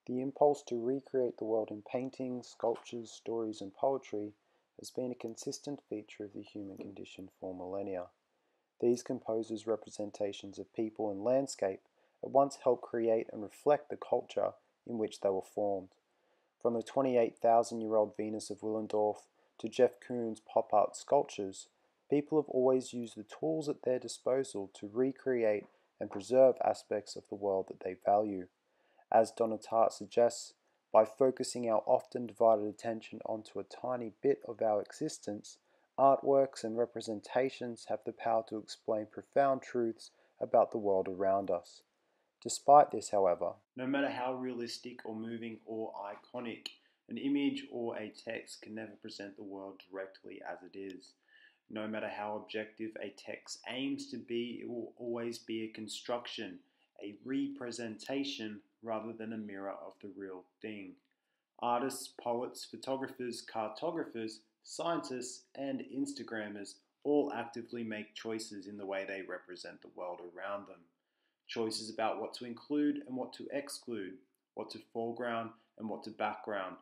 The impulse to recreate the world in paintings, sculptures, stories, and poetry has been a consistent feature of the human condition for millennia. These composers' representations of people and landscape at once help create and reflect the culture in which they were formed. From the 28,000-year-old Venus of Willendorf to Jeff Koons' pop art sculptures, people have always used the tools at their disposal to recreate and preserve aspects of the world that they value. As Donatart suggests, by focusing our often divided attention onto a tiny bit of our existence, artworks and representations have the power to explain profound truths about the world around us. Despite this, however, no matter how realistic or moving or iconic, an image or a text can never present the world directly as it is. No matter how objective a text aims to be, it will always be a construction, a representation rather than a mirror of the real thing. Artists, poets, photographers, cartographers, scientists, and Instagrammers all actively make choices in the way they represent the world around them. Choices about what to include and what to exclude, what to foreground and what to background.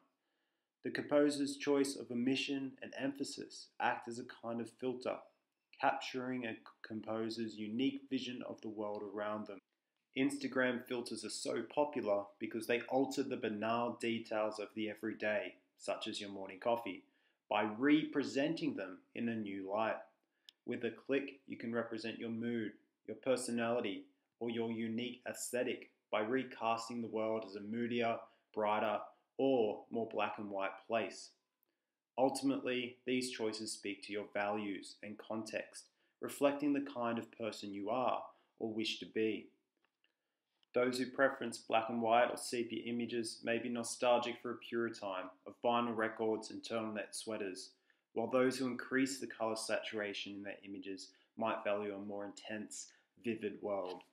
The composer's choice of omission and emphasis act as a kind of filter, capturing a composer's unique vision of the world around them. Instagram filters are so popular because they alter the banal details of the everyday, such as your morning coffee, by representing them in a new light. With a click, you can represent your mood, your personality, or your unique aesthetic by recasting the world as a moodier, brighter, or more black and white place. Ultimately, these choices speak to your values and context, reflecting the kind of person you are or wish to be. Those who preference black and white or sepia images may be nostalgic for a purer time of vinyl records and turtleneck sweaters, while those who increase the colour saturation in their images might value a more intense, vivid world.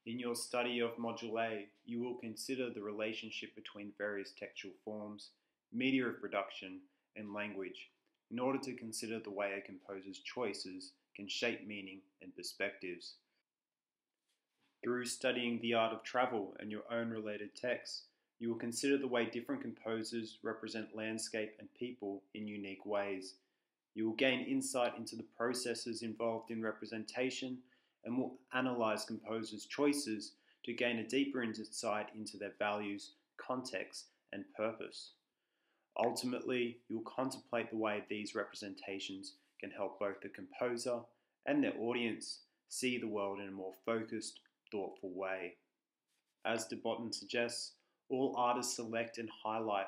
In your study of Module A, you will consider the relationship between various textual forms, media of production, and language, in order to consider the way a composer's choices can shape meaning and perspectives. Through studying the art of travel and your own related texts, you will consider the way different composers represent landscape and people in unique ways. You will gain insight into the processes involved in representation and will analyze composers' choices to gain a deeper insight into their values, context, and purpose. Ultimately, you will contemplate the way these representations can help both the composer and their audience see the world in a more focused, thoughtful way. As de Botton suggests, all artists select and highlight,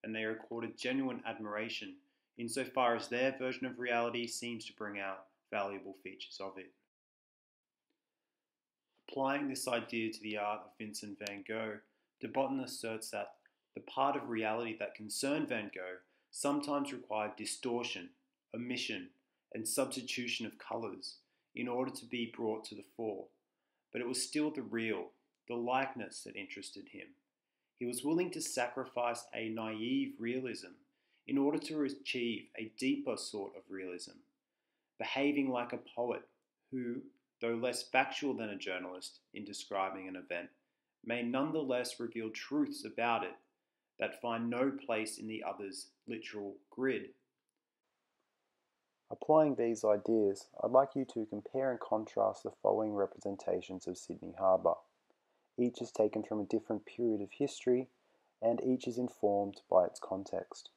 and they record a genuine admiration insofar as their version of reality seems to bring out valuable features of it. Applying this idea to the art of Vincent van Gogh, de Botton asserts that the part of reality that concerned Van Gogh sometimes required distortion, omission, and substitution of colours in order to be brought to the fore. But it was still the real, the likeness that interested him. He was willing to sacrifice a naive realism in order to achieve a deeper sort of realism, behaving like a poet who, though less factual than a journalist in describing an event, may nonetheless reveal truths about it that find no place in the other's literal grid. Applying these ideas, I'd like you to compare and contrast the following representations of Sydney Harbour. Each is taken from a different period of history, and each is informed by its context.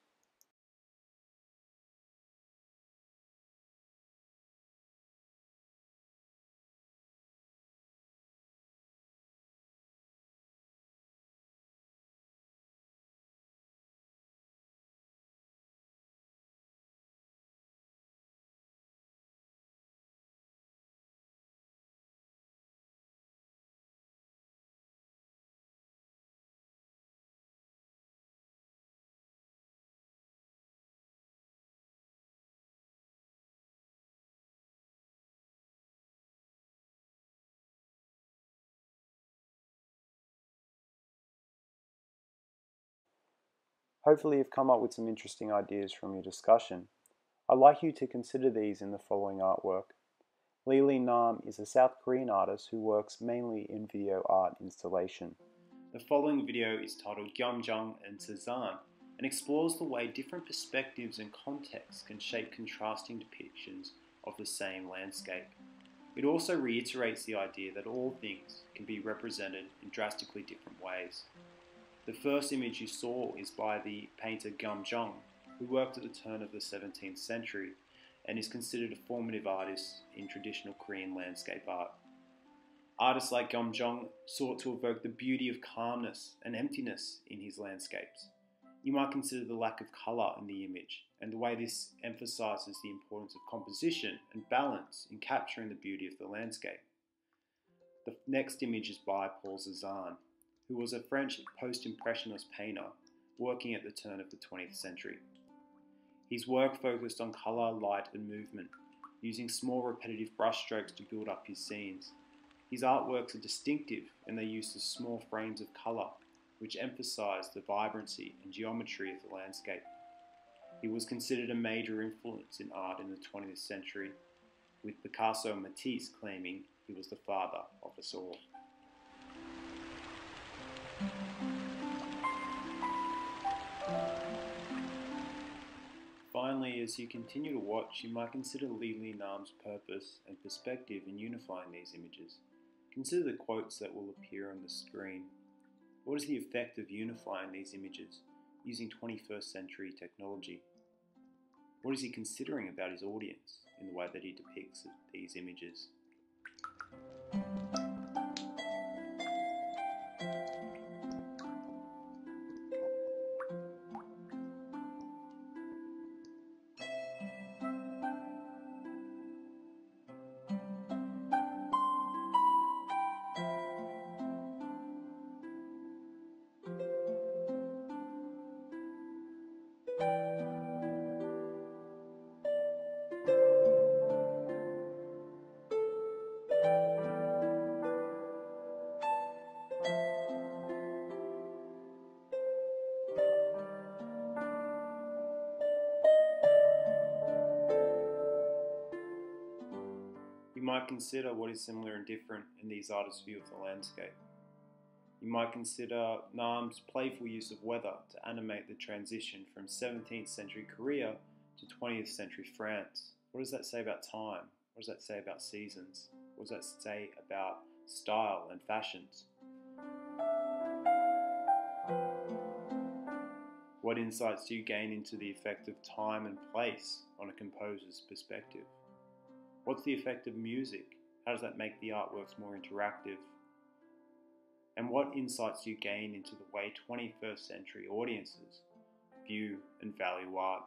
Hopefully you've come up with some interesting ideas from your discussion. I'd like you to consider these in the following artwork. Lee Nam is a South Korean artist who works mainly in video art installation. The following video is titled Gyeomjang and Sezan and explores the way different perspectives and contexts can shape contrasting depictions of the same landscape. It also reiterates the idea that all things can be represented in drastically different ways. The first image you saw is by the painter Gyeomjang, who worked at the turn of the 17th century and is considered a formative artist in traditional Korean landscape art. Artists like Gyeomjang sought to evoke the beauty of calmness and emptiness in his landscapes. You might consider the lack of colour in the image and the way this emphasises the importance of composition and balance in capturing the beauty of the landscape. The next image is by Paul Cézanne, who was a French post-impressionist painter working at the turn of the 20th century. His work focused on colour, light and movement, using small repetitive brushstrokes to build up his scenes. His artworks are distinctive and they use the small frames of colour, which emphasise the vibrancy and geometry of the landscape. He was considered a major influence in art in the 20th century, with Picasso and Matisse claiming he was the father of us all. Finally, as you continue to watch, you might consider Lee Nam's purpose and perspective in unifying these images. Consider the quotes that will appear on the screen. What is the effect of unifying these images using 21st century technology? What is he considering about his audience in the way that he depicts these images? You might consider what is similar and different in these artists' view of the landscape. You might consider Nam's playful use of weather to animate the transition from 17th century Korea to 20th century France. What does that say about time? What does that say about seasons? What does that say about style and fashions? What insights do you gain into the effect of time and place on a composer's perspective? What's the effect of music? How does that make the artworks more interactive? And what insights do you gain into the way 21st century audiences view and value art?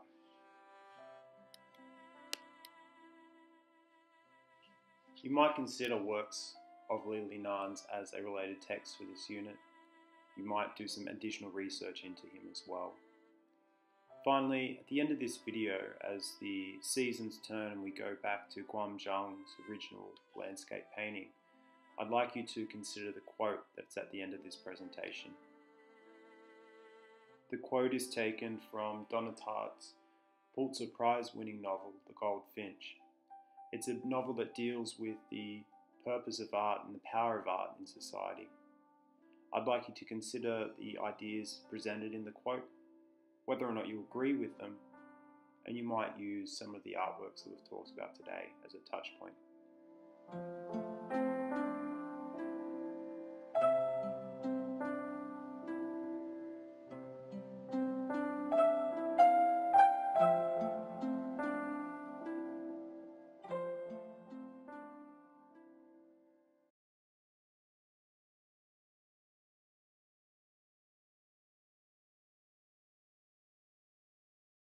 You might consider works of Lee Nam's as a related text for this unit. You might do some additional research into him as well. Finally, at the end of this video, as the seasons turn and we go back to Gyeomjang's original landscape painting, I'd like you to consider the quote that's at the end of this presentation. The quote is taken from Donna Tartt's Pulitzer Prize-winning novel, The Goldfinch. It's a novel that deals with the purpose of art and the power of art in society. I'd like you to consider the ideas presented in the quote, whether or not you agree with them, and you might use some of the artworks that we've talked about today as a touch point.